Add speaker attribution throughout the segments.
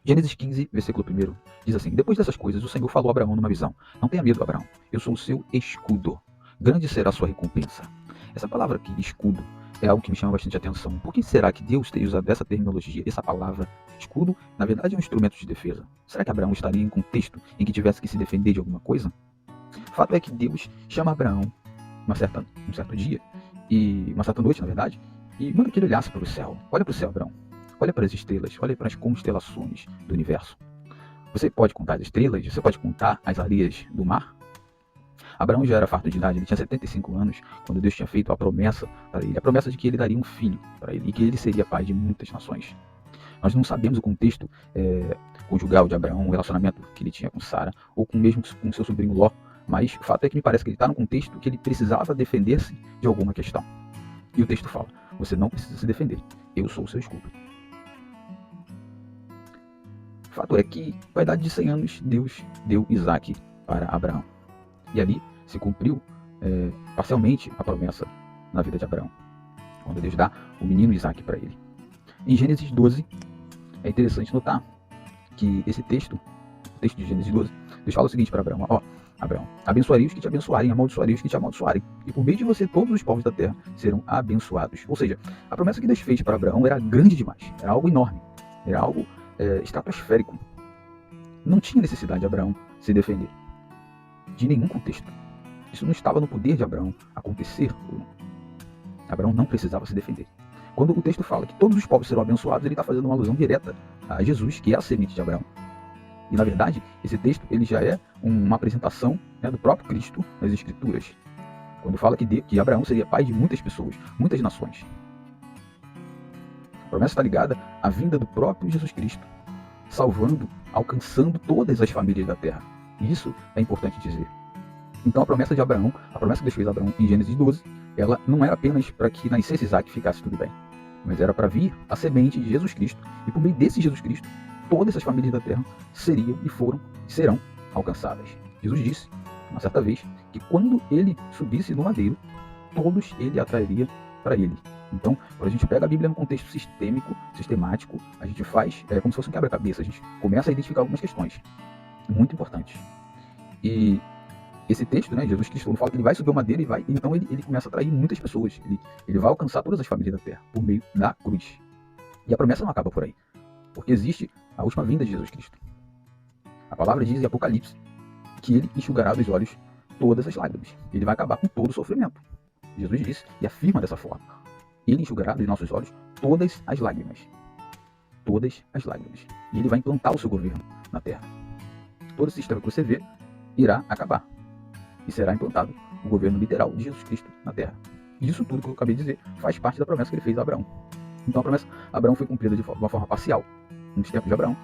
Speaker 1: Gênesis 15, versículo 1, diz assim: Depois dessas coisas, o Senhor falou a Abraão numa visão: Não tenha medo, Abraão, eu sou o seu escudo. Grande será a sua recompensa. Essa palavra aqui, escudo, é algo que me chama bastante atenção. Por que será que Deus teria usado essa terminologia, essa palavra escudo, na verdade é um instrumento de defesa? Será que Abraão estaria em contexto em que tivesse que se defender de alguma coisa? O fato é que Deus chama Abraão um certo dia, e uma certa noite, na verdade, e manda que ele olhasse para o céu. Olha para o céu, Abraão. Olha para as estrelas, olha para as constelações do universo. Você pode contar as estrelas, você pode contar as areias do mar? Abraão já era farto de idade, ele tinha 75 anos, quando Deus tinha feito a promessa para ele, a promessa de que ele daria um filho para ele, e que ele seria pai de muitas nações. Nós não sabemos o contexto conjugal de Abraão, o relacionamento que ele tinha com Sara, ou mesmo com seu sobrinho Ló, mas o fato é que me parece que ele está num contexto que ele precisava defender-se de alguma questão. E o texto fala: você não precisa se defender, eu sou o seu escudo. O fato é que, com a idade de 100 anos, Deus deu Isaac para Abraão. E ali se cumpriu parcialmente a promessa na vida de Abraão, quando Deus dá o menino Isaac para ele. Em Gênesis 12, é interessante notar que esse texto, o texto de Gênesis 12, Deus fala o seguinte para Abraão: ó, Abraão, abençoarei os que te abençoarem, amaldiçoarei os que te amaldiçoarem, e por meio de você todos os povos da terra serão abençoados. Ou seja, a promessa que Deus fez para Abraão era grande demais, era algo enorme, era algo estratosférico. Não tinha necessidade de Abraão se defender de nenhum contexto. Isso não estava no poder de Abraão acontecer ou não. Abraão não precisava se defender. Quando o texto fala que todos os povos serão abençoados, ele está fazendo uma alusão direta a Jesus, que é a semente de Abraão. E na verdade, esse texto ele já é uma apresentação do próprio Cristo nas Escrituras, quando fala que Abraão seria pai de muitas pessoas, muitas nações. A promessa está ligada à vinda do próprio Jesus Cristo, salvando, alcançando todas as famílias da terra. E isso é importante dizer. Então a promessa de Abraão, a promessa que Deus fez a Abraão em Gênesis 12, ela não era apenas para que nascesse Isaac e ficasse tudo bem, mas era para vir a semente de Jesus Cristo, e por meio desse Jesus Cristo, todas as famílias da terra seriam e serão alcançadas. Jesus disse, uma certa vez, que quando ele subisse no madeiro, todos ele atrairia para ele. Então, quando a gente pega a Bíblia no contexto sistemático, a gente faz como se fosse um quebra-cabeça, a gente começa a identificar algumas questões muito importantes. E esse texto, Jesus Cristo fala que ele vai subir o madeiro então ele começa a atrair muitas pessoas, ele vai alcançar todas as famílias da terra por meio da cruz. E a promessa não acaba por aí, porque existe a última vinda de Jesus Cristo. A palavra diz em Apocalipse que ele enxugará dos olhos todas as lágrimas, ele vai acabar com todo o sofrimento. Jesus disse e afirma dessa forma: ele enxugará dos nossos olhos todas as lágrimas. Todas as lágrimas. E ele vai implantar o seu governo na terra. Todo esse sistema que você vê irá acabar. E será implantado o governo literal de Jesus Cristo na terra. E isso tudo que eu acabei de dizer faz parte da promessa que ele fez a Abraão. Então a promessa a Abraão foi cumprida de uma forma parcial nos tempos de Abraão.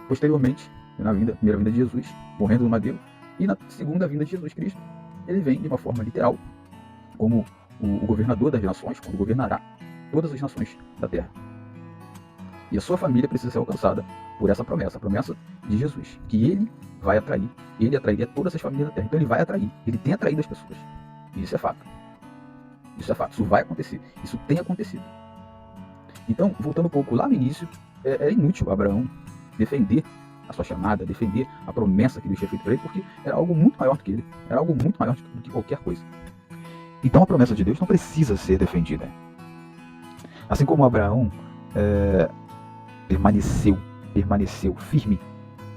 Speaker 1: Posteriormente, na primeira vinda de Jesus, morrendo no madeiro, e na segunda vinda de Jesus Cristo, ele vem de uma forma literal, como o governador das nações, quando governará todas as nações da terra. E a sua família precisa ser alcançada por essa promessa, a promessa de Jesus, que ele vai atrair, ele atrairia todas as famílias da terra. Então ele vai atrair, ele tem atraído as pessoas. E isso é fato. Isso é fato, isso vai acontecer, isso tem acontecido. Então, voltando um pouco lá no início, é inútil Abraão defender a sua chamada, defender a promessa que Deus tinha feito para ele, porque era algo muito maior do que ele, era algo muito maior do que qualquer coisa. Então a promessa de Deus não precisa ser defendida. Assim como Abraão permaneceu firme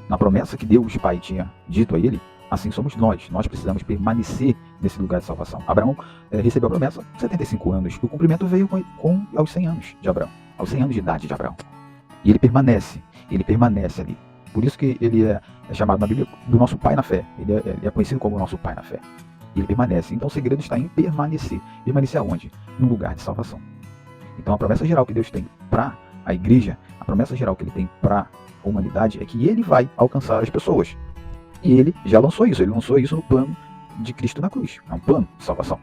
Speaker 1: na promessa que Deus Pai tinha dito a ele, assim somos nós precisamos permanecer nesse lugar de salvação. Abraão recebeu a promessa aos 75 anos, e o cumprimento veio aos 100 anos de Abraão, aos 100 anos de idade de Abraão. E ele permanece ali. Por isso que ele é chamado na Bíblia do nosso pai na fé, ele é conhecido como nosso pai na fé. E ele permanece. Então o segredo está em permanecer. Permanecer aonde? No lugar de salvação. Então a promessa geral que Deus tem para a igreja, a promessa geral que ele tem para a humanidade é que ele vai alcançar as pessoas. E ele já lançou isso, ele lançou isso no plano de Cristo na cruz. É um plano de salvação.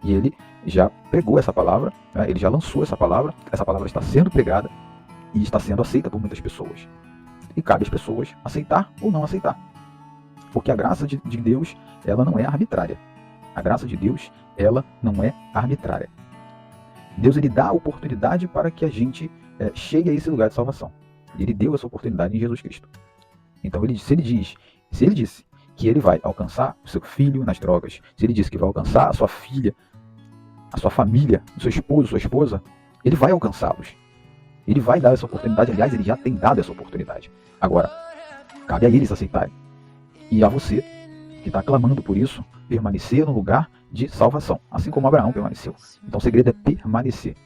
Speaker 1: E ele já pregou essa palavra, ele já lançou essa palavra está sendo pregada e está sendo aceita por muitas pessoas. E cabe às pessoas aceitar ou não aceitar. Porque a graça de Deus, ela não é arbitrária. A graça de Deus, ela não é arbitrária. Deus, ele dá a oportunidade para que a gente chegue a esse lugar de salvação. E ele deu essa oportunidade em Jesus Cristo. Então, se ele disse que ele vai alcançar o seu filho nas drogas, se ele disse que vai alcançar a sua filha, a sua família, o seu esposo, sua esposa, ele vai alcançá-los. Ele vai dar essa oportunidade, aliás, ele já tem dado essa oportunidade. Agora, cabe a eles aceitarem. E a você, que está clamando por isso, permanecer no lugar de salvação, assim como Abraão permaneceu. Então o segredo é permanecer.